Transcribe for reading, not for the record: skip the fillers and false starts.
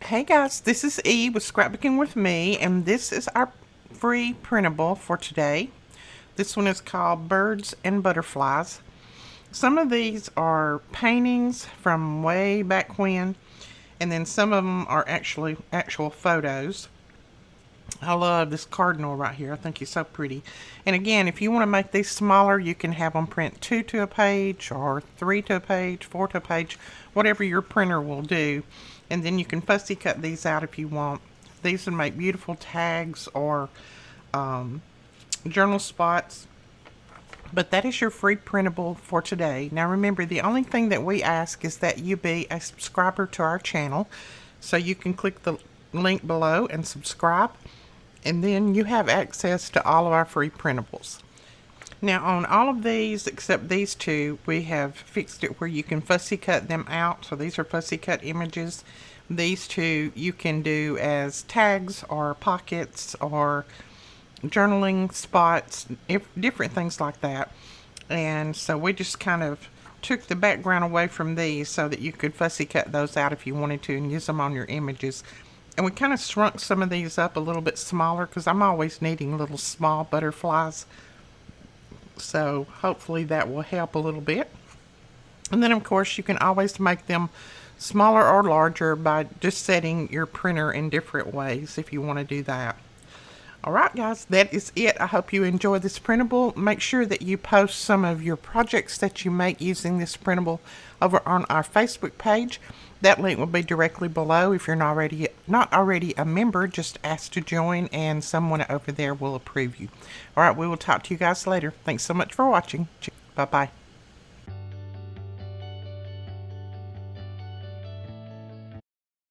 Hey guys, this is E with Scrapbooking with Me, and this is our free printable for today. This one is called Birds and Butterflies. Some of these are paintings from way back when, and then some of them are actual photos. I love this cardinal right here. I think he's so pretty. And again, if you want to make these smaller, you can have them print 2 to a page, or 3 to a page, 4 to a page, whatever your printer will do. And then you can fussy cut these out if you want. These would make beautiful tags or journal spots. But that is your free printable for today. Now remember, the only thing that we ask is that you be a subscriber to our channel. So you can click the link below and subscribe, and then you have access to all of our free printables. Now on all of these except these two, we have fixed it where you can fussy cut them out. So these are fussy cut images. These two you can do as tags or pockets or journaling spots, different things like that. And so we just kind of took the background away from these so that you could fussy cut those out if you wanted to and use them on your images. And we kind of shrunk some of these up a little bit smaller because I'm always needing little small butterflies. So hopefully that will help a little bit. And then of course you can always make them smaller or larger by just setting your printer in different ways if you want to do that. Alright guys, that is it. I hope you enjoy this printable. Make sure that you post some of your projects that you make using this printable over on our Facebook page. That link will be directly below. If you're not already a member, just ask to join and someone over there will approve you. Alright, we will talk to you guys later. Thanks so much for watching. Bye-bye.